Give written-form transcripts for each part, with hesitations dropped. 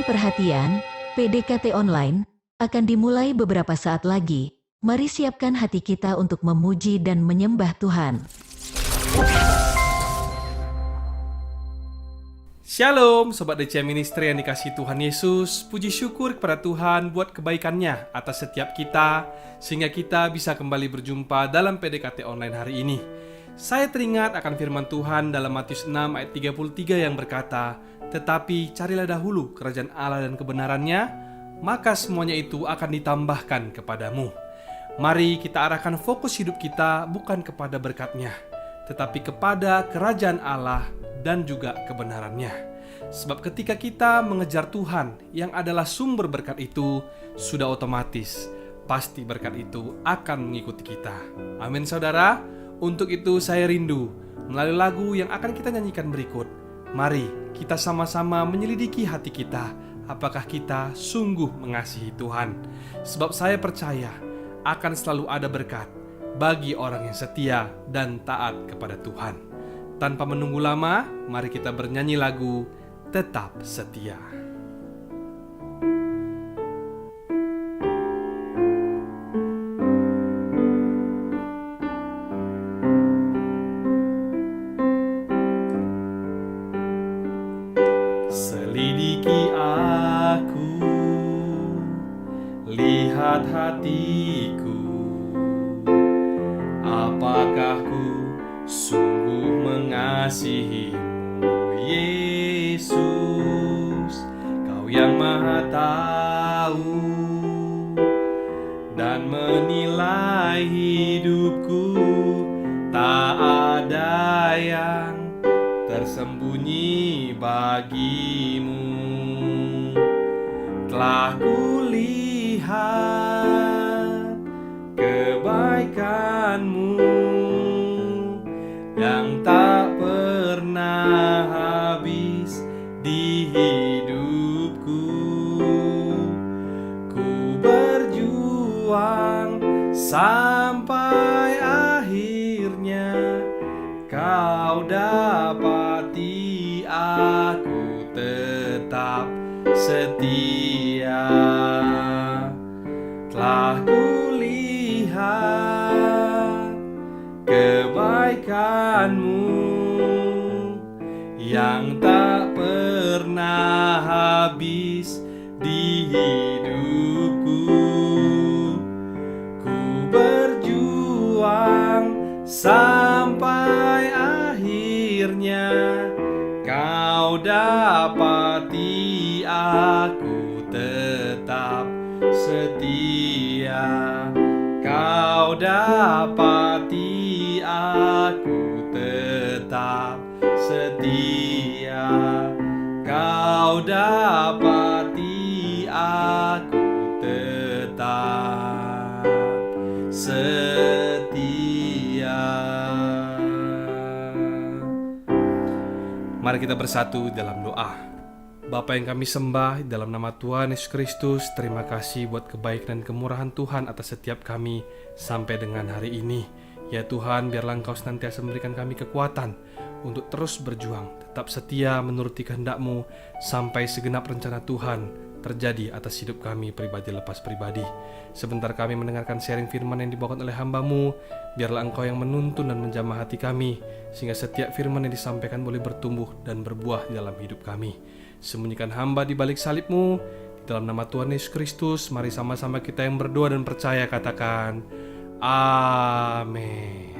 Perhatian, PDKT online akan dimulai beberapa saat lagi. Mari siapkan hati kita untuk memuji dan menyembah Tuhan. Shalom Sobat DCM Ministry yang dikasihi Tuhan Yesus. Puji syukur kepada Tuhan buat kebaikannya atas setiap kita, sehingga kita bisa kembali berjumpa dalam PDKT online hari ini. Saya teringat akan firman Tuhan dalam Matius 6 ayat 33 yang berkata, "Tetapi carilah dahulu kerajaan Allah dan kebenarannya, maka semuanya itu akan ditambahkan kepadamu." Mari kita arahkan fokus hidup kita bukan kepada berkat-Nya, tetapi kepada kerajaan Allah dan juga kebenarannya. Sebab ketika kita mengejar Tuhan yang adalah sumber berkat itu, sudah otomatis pasti berkat itu akan mengikuti kita. Amin saudara. Untuk itu saya rindu melalui lagu yang akan kita nyanyikan berikut. Mari kita sama-sama menyelidiki hati kita, apakah kita sungguh mengasihi Tuhan. Sebab saya percaya akan selalu ada berkat bagi orang yang setia dan taat kepada Tuhan. Tanpa menunggu lama, mari kita bernyanyi lagu Tetap Setia. Selidiki aku, lihat hatiku, apakah ku sungguh mengasihimu, Yesus. Kau yang Maha Tahu dan menilai hidupku, tak ada yang tersembunyi bagimu. Telah kulihat kebaikanmu yang tak pernah habis di hidupku. Ku berjuang sampai akhirnya Kau dapati aku tetap setia. Telah kulihat kebaikanmu yang tak pernah habis di hidupku. Ku berjuang sampai akhirnya Kau dapati aku tetap setia. Kau dapati aku tetap setia. Kau dapati aku tetap setia. Mari kita bersatu dalam doa. Bapa yang kami sembah, dalam nama Tuhan Yesus Kristus, terima kasih buat kebaikan dan kemurahan Tuhan atas setiap kami sampai dengan hari ini. Ya Tuhan, biarlah Engkau senantiasa memberikan kami kekuatan untuk terus berjuang, tetap setia menuruti kehendak-Mu sampai segenap rencana Tuhan terjadi atas hidup kami pribadi lepas pribadi. Sebentar kami mendengarkan sharing firman yang dibawakan oleh hamba-Mu, biarlah Engkau yang menuntun dan menjamah hati kami, sehingga setiap firman yang disampaikan boleh bertumbuh dan berbuah di dalam hidup kami. Sembunyikan hamba di balik salib-Mu, di dalam nama Tuhan Yesus Kristus. Mari sama-sama kita yang berdoa dan percaya katakan, amin.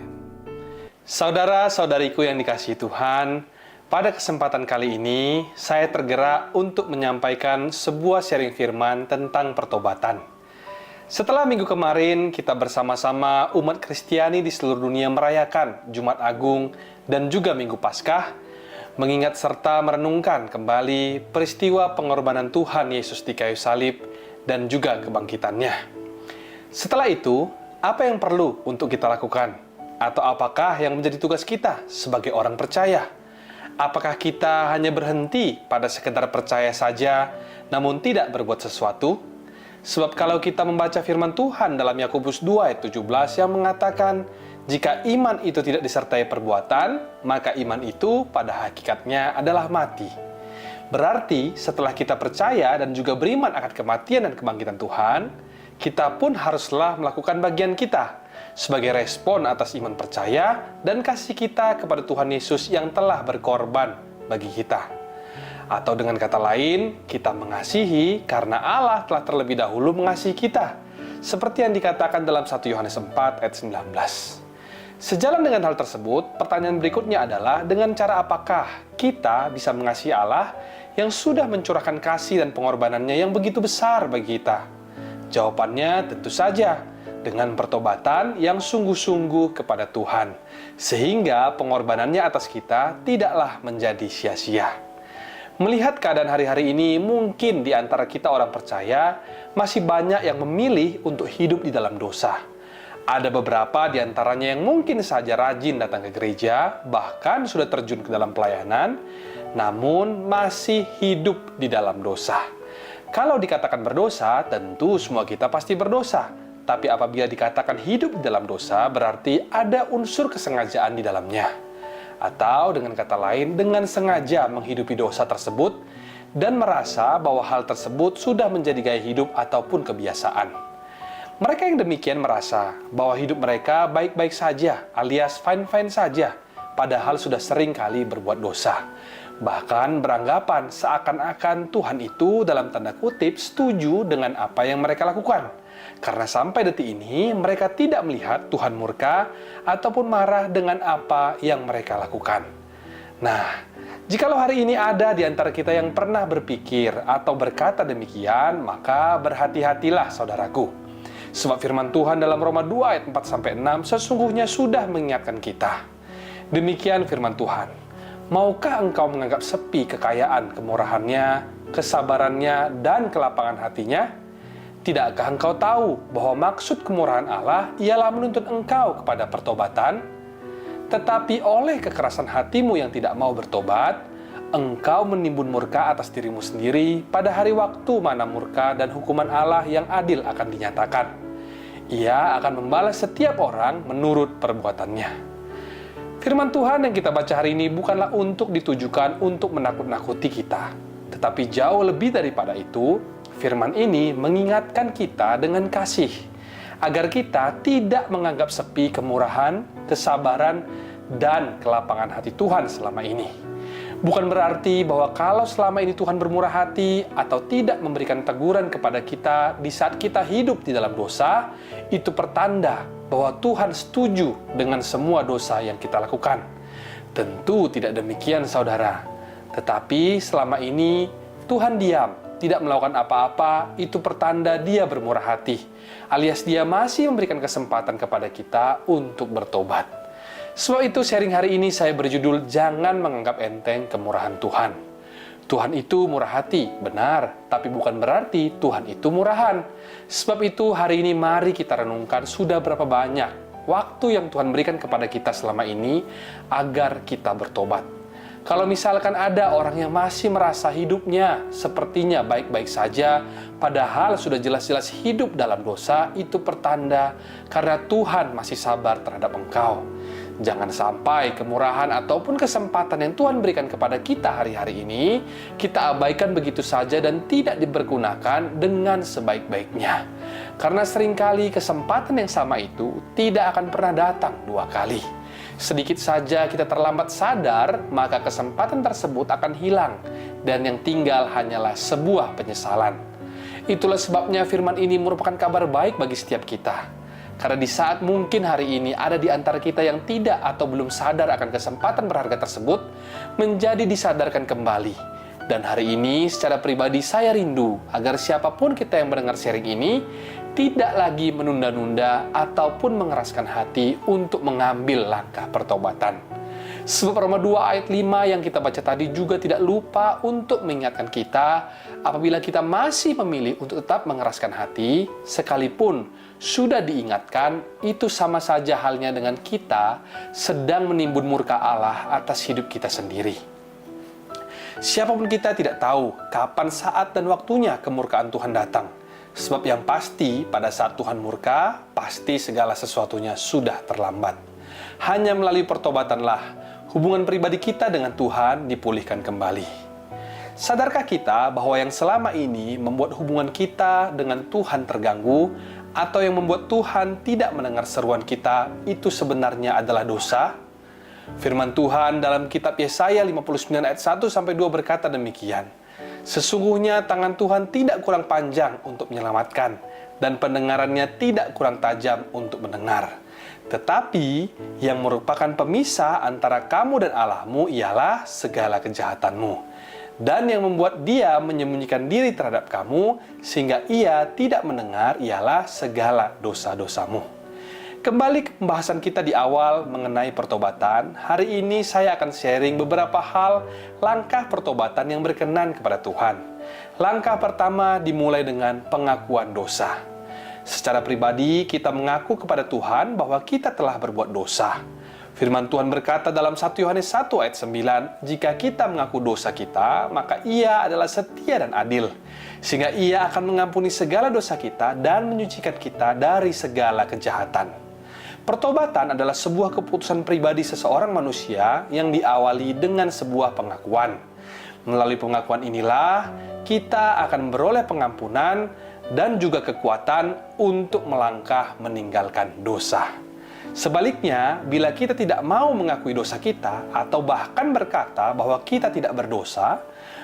Saudara-saudariku yang dikasihi Tuhan, pada kesempatan kali ini saya tergerak untuk menyampaikan sebuah sharing firman tentang pertobatan. Setelah minggu kemarin kita bersama-sama umat Kristiani di seluruh dunia merayakan Jumat Agung dan juga Minggu Paskah, mengingat serta merenungkan kembali peristiwa pengorbanan Tuhan Yesus di kayu salib dan juga kebangkitannya. Setelah itu, Apa yang perlu untuk kita lakukan? Atau apakah yang menjadi tugas kita sebagai orang percaya? Apakah kita hanya berhenti pada sekedar percaya saja, namun tidak berbuat sesuatu? Sebab kalau kita membaca firman Tuhan dalam Yakobus 2 ayat 17 yang mengatakan, jika iman itu tidak disertai perbuatan, maka iman itu pada hakikatnya adalah mati. Berarti setelah kita percaya dan juga beriman akan kematian dan kebangkitan Tuhan, kita pun haruslah melakukan bagian kita sebagai respon atas iman percaya dan kasih kita kepada Tuhan Yesus yang telah berkorban bagi kita. Atau dengan kata lain, kita mengasihi karena Allah telah terlebih dahulu mengasihi kita. Seperti yang dikatakan dalam 1 Yohanes 4 ayat 19. Sejalan dengan hal tersebut, pertanyaan berikutnya adalah dengan cara apakah kita bisa mengasihi Allah yang sudah mencurahkan kasih dan pengorbanannya yang begitu besar bagi kita? Jawabannya tentu saja dengan pertobatan yang sungguh-sungguh kepada Tuhan, sehingga pengorbanannya atas kita tidaklah menjadi sia-sia. Melihat keadaan hari-hari ini, mungkin di antara kita orang percaya masih banyak yang memilih untuk hidup di dalam dosa. Ada beberapa di antaranya yang mungkin saja rajin datang ke gereja, bahkan sudah terjun ke dalam pelayanan, namun masih hidup di dalam dosa. Kalau dikatakan berdosa, tentu semua kita pasti berdosa. Tapi apabila dikatakan hidup di dalam dosa, berarti ada unsur kesengajaan di dalamnya. Atau dengan kata lain, dengan sengaja menghidupi dosa tersebut dan merasa bahwa hal tersebut sudah menjadi gaya hidup ataupun kebiasaan. Mereka yang demikian merasa bahwa hidup mereka baik-baik saja alias fine-fine saja, padahal sudah sering kali berbuat dosa. Bahkan beranggapan seakan-akan Tuhan itu dalam tanda kutip setuju dengan apa yang mereka lakukan. Karena sampai detik ini mereka tidak melihat Tuhan murka ataupun marah dengan apa yang mereka lakukan. Nah, jikalau hari ini ada di antara kita yang pernah berpikir atau berkata demikian, maka berhati-hatilah saudaraku. Sebab firman Tuhan dalam Roma 2 ayat 4-6 sesungguhnya sudah mengingatkan kita. Demikian firman Tuhan. Maukah engkau menganggap sepi kekayaan, kemurahannya, kesabarannya, dan kelapangan hatinya? Tidakkah engkau tahu bahwa maksud kemurahan Allah ialah menuntut engkau kepada pertobatan? Tetapi oleh kekerasan hatimu yang tidak mau bertobat, engkau menimbun murka atas dirimu sendiri pada hari waktu mana murka dan hukuman Allah yang adil akan dinyatakan. Ia akan membalas setiap orang menurut perbuatannya. Firman Tuhan yang kita baca hari ini bukanlah untuk ditujukan untuk menakut-nakuti kita. Tetapi jauh lebih daripada itu, firman ini mengingatkan kita dengan kasih. Agar kita tidak menganggap sepi kemurahan, kesabaran, dan kelapangan hati Tuhan selama ini. Bukan berarti bahwa kalau selama ini Tuhan bermurah hati atau tidak memberikan teguran kepada kita di saat kita hidup di dalam dosa, itu pertanda bahwa Tuhan setuju dengan semua dosa yang kita lakukan. Tentu tidak demikian saudara. Tetapi selama ini Tuhan diam, tidak melakukan apa-apa, itu pertanda Dia bermurah hati. Alias Dia masih memberikan kesempatan kepada kita untuk bertobat. Sebab itu sharing hari ini saya berjudul Jangan Menganggap Enteng Kemurahan Tuhan. Tuhan itu murah hati, benar, tapi bukan berarti Tuhan itu murahan. Sebab itu hari ini mari kita renungkan sudah berapa banyak waktu yang Tuhan berikan kepada kita selama ini agar kita bertobat. Kalau misalkan ada orang yang masih merasa hidupnya sepertinya baik-baik saja, padahal sudah jelas-jelas hidup dalam dosa, itu pertanda karena Tuhan masih sabar terhadap engkau. Jangan sampai kemurahan ataupun kesempatan yang Tuhan berikan kepada kita hari-hari ini, kita abaikan begitu saja dan tidak dipergunakan dengan sebaik-baiknya. Karena seringkali kesempatan yang sama itu tidak akan pernah datang dua kali. Sedikit saja kita terlambat sadar, maka kesempatan tersebut akan hilang, dan yang tinggal hanyalah sebuah penyesalan. Itulah sebabnya firman ini merupakan kabar baik bagi setiap kita. Karena di saat mungkin hari ini ada di antara kita yang tidak atau belum sadar akan kesempatan berharga tersebut, menjadi disadarkan kembali. Dan hari ini secara pribadi saya rindu agar siapapun kita yang mendengar sharing ini tidak lagi menunda-nunda ataupun mengeraskan hati untuk mengambil langkah pertobatan. Sebab Roma 2 ayat 5 yang kita baca tadi juga tidak lupa untuk mengingatkan kita apabila kita masih memilih untuk tetap mengeraskan hati, sekalipun sudah diingatkan, itu sama saja halnya dengan kita sedang menimbun murka Allah atas hidup kita sendiri. Siapapun kita tidak tahu kapan saat dan waktunya kemurkaan Tuhan datang. Sebab yang pasti pada saat Tuhan murka, pasti segala sesuatunya sudah terlambat. Hanya melalui pertobatanlah hubungan pribadi kita dengan Tuhan dipulihkan kembali. Sadarkah kita bahwa yang selama ini membuat hubungan kita dengan Tuhan terganggu atau yang membuat Tuhan tidak mendengar seruan kita itu sebenarnya adalah dosa? Firman Tuhan dalam kitab Yesaya 59 ayat 1-2 berkata demikian. Sesungguhnya tangan Tuhan tidak kurang panjang untuk menyelamatkan, dan pendengarannya tidak kurang tajam untuk mendengar. Tetapi yang merupakan pemisah antara kamu dan Allahmu ialah segala kejahatanmu. Dan yang membuat dia menyembunyikan diri terhadap kamu, sehingga ia tidak mendengar ialah segala dosa-dosamu. Kembali ke pembahasan kita di awal mengenai pertobatan, hari ini saya akan sharing beberapa hal langkah pertobatan yang berkenan kepada Tuhan. Langkah pertama dimulai dengan pengakuan dosa. Secara pribadi, kita mengaku kepada Tuhan bahwa kita telah berbuat dosa. Firman Tuhan berkata dalam 1 Yohanes 1 ayat 9, jika kita mengaku dosa kita, maka Ia adalah setia dan adil, sehingga Ia akan mengampuni segala dosa kita dan menyucikan kita dari segala kejahatan. Pertobatan adalah sebuah keputusan pribadi seseorang manusia yang diawali dengan sebuah pengakuan. Melalui pengakuan inilah, kita akan beroleh pengampunan dan juga kekuatan untuk melangkah meninggalkan dosa. Sebaliknya, bila kita tidak mau mengakui dosa kita atau bahkan berkata bahwa kita tidak berdosa,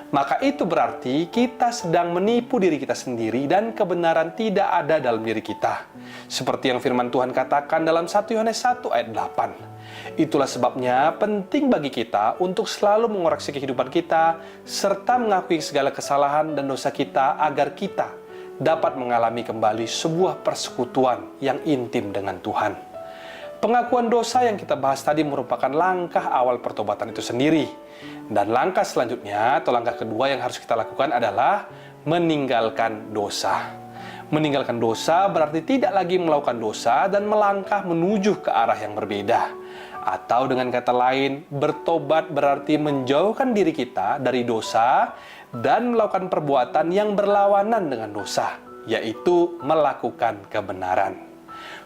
maka itu berarti kita sedang menipu diri kita sendiri dan kebenaran tidak ada dalam diri kita. Seperti yang firman Tuhan katakan dalam 1 Yohanes 1 ayat 8. Itulah sebabnya penting bagi kita untuk selalu mengoreksi kehidupan kita serta mengakui segala kesalahan dan dosa kita agar kita dapat mengalami kembali sebuah persekutuan yang intim dengan Tuhan. Pengakuan dosa yang kita bahas tadi merupakan langkah awal pertobatan itu sendiri. Dan langkah selanjutnya atau langkah kedua yang harus kita lakukan adalah meninggalkan dosa. Meninggalkan dosa berarti tidak lagi melakukan dosa dan melangkah menuju ke arah yang berbeda. Atau dengan kata lain, bertobat berarti menjauhkan diri kita dari dosa dan melakukan perbuatan yang berlawanan dengan dosa, yaitu melakukan kebenaran.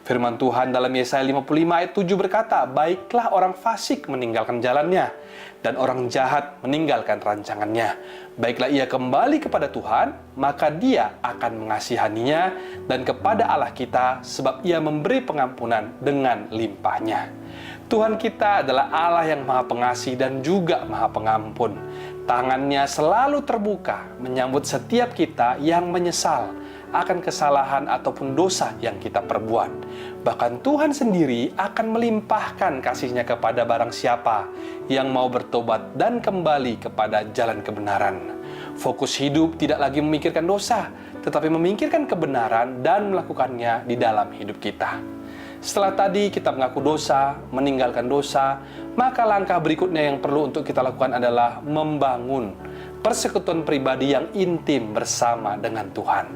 Firman Tuhan dalam Yesaya 55 ayat 7 berkata, baiklah orang fasik meninggalkan jalannya, dan orang jahat meninggalkan rancangannya. Baiklah ia kembali kepada Tuhan, maka dia akan mengasihaninya, dan kepada Allah kita, sebab ia memberi pengampunan dengan limpahnya. Tuhan kita adalah Allah yang maha pengasih dan juga maha pengampun. Tangannya selalu terbuka menyambut setiap kita yang menyesal akan kesalahan ataupun dosa yang kita perbuat. Bahkan Tuhan sendiri akan melimpahkan kasih-Nya kepada barang siapa yang mau bertobat dan kembali kepada jalan kebenaran. Fokus hidup tidak lagi memikirkan dosa, tetapi memikirkan kebenaran dan melakukannya di dalam hidup kita. Setelah tadi kita mengaku dosa, meninggalkan dosa, maka langkah berikutnya yang perlu untuk kita lakukan adalah membangun persekutuan pribadi yang intim bersama dengan Tuhan.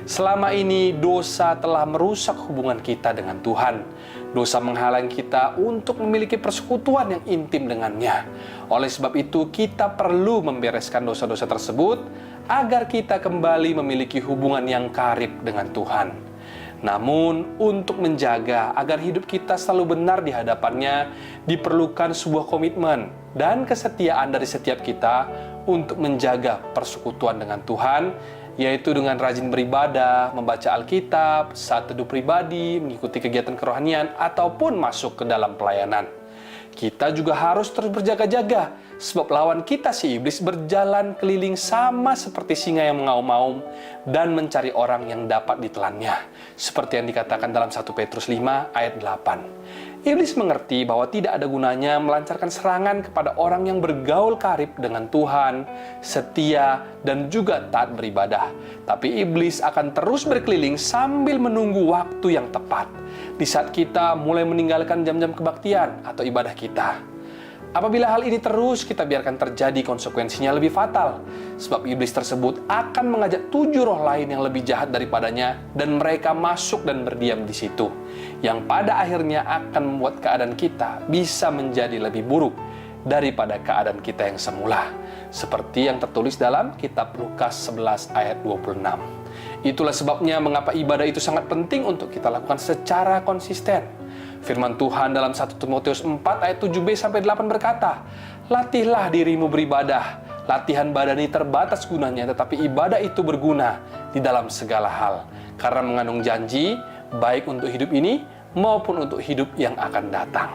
Selama ini dosa telah merusak hubungan kita dengan Tuhan. Dosa menghalangi kita untuk memiliki persekutuan yang intim dengannya. Oleh sebab itu kita perlu membereskan dosa-dosa tersebut agar kita kembali memiliki hubungan yang karib dengan Tuhan. Namun, untuk menjaga agar hidup kita selalu benar di hadapannya, diperlukan sebuah komitmen dan kesetiaan dari setiap kita untuk menjaga persekutuan dengan Tuhan, yaitu dengan rajin beribadah, membaca Alkitab, saat teduh pribadi, mengikuti kegiatan kerohanian, ataupun masuk ke dalam pelayanan. Kita juga harus terus berjaga-jaga, sebab lawan kita si iblis berjalan keliling sama seperti singa yang mengaum-ngaum dan mencari orang yang dapat ditelannya. Seperti yang dikatakan dalam 1 Petrus 5 ayat 8. Iblis mengerti bahwa tidak ada gunanya melancarkan serangan kepada orang yang bergaul karib dengan Tuhan, setia, dan juga taat beribadah. Tapi iblis akan terus berkeliling sambil menunggu waktu yang tepat, di saat kita mulai meninggalkan jam-jam kebaktian atau ibadah kita. Apabila hal ini terus kita biarkan terjadi, konsekuensinya lebih fatal. Sebab iblis tersebut akan mengajak 7 roh lain yang lebih jahat daripadanya, dan mereka masuk dan berdiam di situ. Yang pada akhirnya akan membuat keadaan kita bisa menjadi lebih buruk daripada keadaan kita yang semula. Seperti yang tertulis dalam kitab Lukas 11 ayat 26. Itulah sebabnya mengapa ibadah itu sangat penting untuk kita lakukan secara konsisten. Firman Tuhan dalam 1 Timotius 4 ayat 7b-8 berkata, "Latihlah dirimu beribadah. Latihan badani terbatas gunanya, tetapi ibadah itu berguna di dalam segala hal, karena mengandung janji, baik untuk hidup ini maupun untuk hidup yang akan datang."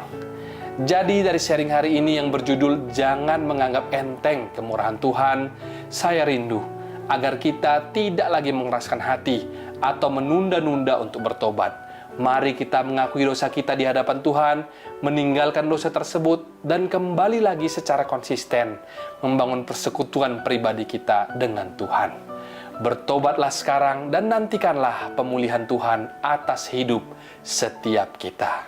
Jadi dari sharing hari ini yang berjudul "Jangan menganggap enteng kemurahan Tuhan", saya rindu agar kita tidak lagi mengeraskan hati atau menunda-nunda untuk bertobat. Mari kita mengakui dosa kita di hadapan Tuhan, meninggalkan dosa tersebut, dan kembali lagi secara konsisten membangun persekutuan pribadi kita dengan Tuhan. Bertobatlah sekarang dan nantikanlah pemulihan Tuhan atas hidup setiap kita.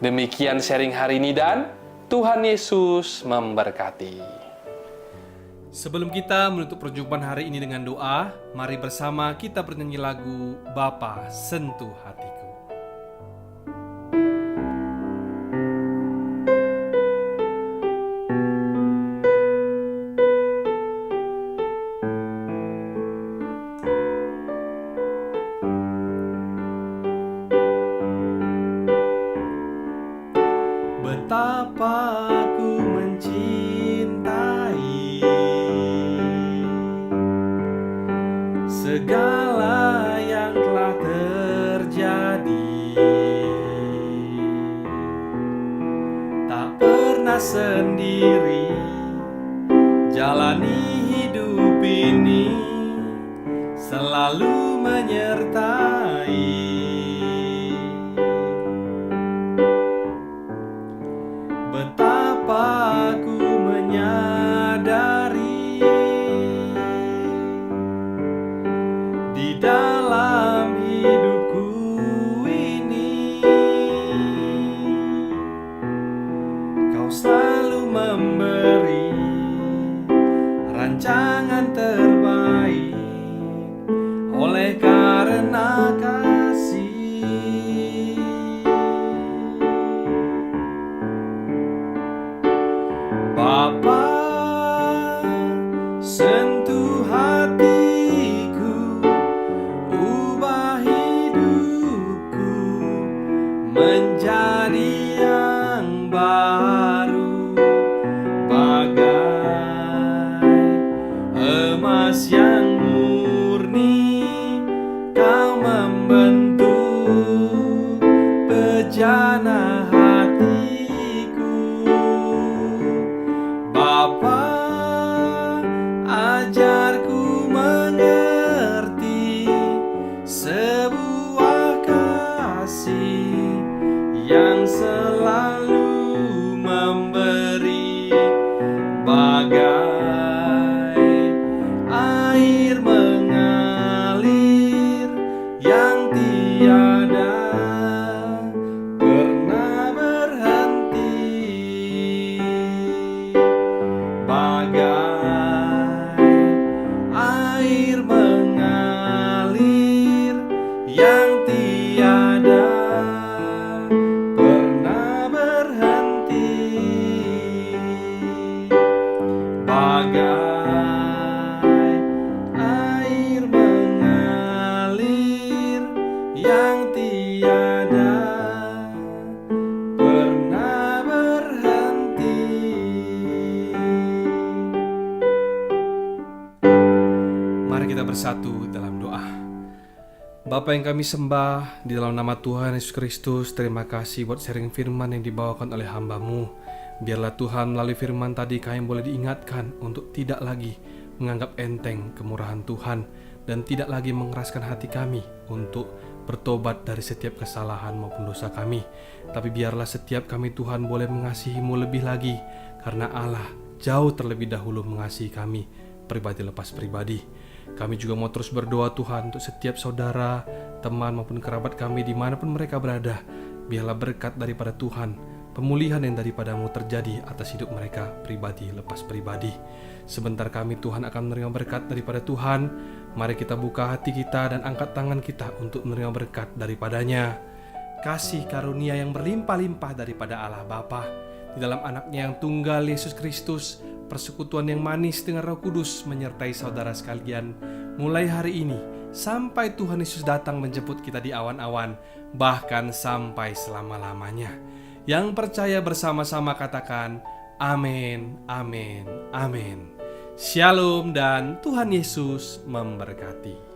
Demikian sharing hari ini, dan Tuhan Yesus memberkati. Sebelum kita menutup perjumpaan hari ini dengan doa, mari bersama kita bernyanyi lagu Bapa Sentuh Hatiku. Betapa aku mencintai segala yang telah terjadi, tak pernah sendiri jalani hidup ini, selalu menyertai. Betapa aku menyadari di dalam hidupku ini, Kau selalu memberi rancangan terbaik oleh karena kasih. Bapa, sentuh hatiku, ubah hidupku menjadi yang baru, bagai emas yang murni. Kau membentuk bejana hatiku. Bapa, ajarku mengerti sebuah kasih yang selalu memberi, bagai air mengalir yang tiada pernah berhenti, bagai air mengalir yang tiada pernah berhenti, bagai air mengalir yang tiada pernah berhenti. Mari kita bersatu dalam doa. Bapa yang kami sembah, di dalam nama Tuhan Yesus Kristus, terima kasih buat sharing firman yang dibawakan oleh hamba-Mu. Biarlah Tuhan melalui firman tadi kami boleh diingatkan untuk tidak lagi menganggap enteng kemurahan Tuhan, dan tidak lagi mengeraskan hati kami untuk bertobat dari setiap kesalahan maupun dosa kami. Tapi biarlah setiap kami Tuhan boleh mengasihi-Mu lebih lagi, karena Allah jauh terlebih dahulu mengasihi kami pribadi lepas pribadi. Kami juga mau terus berdoa Tuhan untuk setiap saudara, teman maupun kerabat kami dimanapun mereka berada. Biarlah berkat daripada Tuhan pemulihan yang daripadamu terjadi atas hidup mereka pribadi lepas pribadi. Sebentar kami Tuhan akan menerima berkat daripada Tuhan. Mari kita buka hati kita dan angkat tangan kita untuk menerima berkat daripadanya. Kasih karunia yang berlimpah-limpah daripada Allah Bapa, di dalam anaknya yang tunggal Yesus Kristus, persekutuan yang manis dengan Roh Kudus menyertai saudara sekalian, mulai hari ini sampai Tuhan Yesus datang menjemput kita di awan-awan, bahkan sampai selama-lamanya. Yang percaya bersama-sama katakan, amin, amin, amin. Shalom dan Tuhan Yesus memberkati.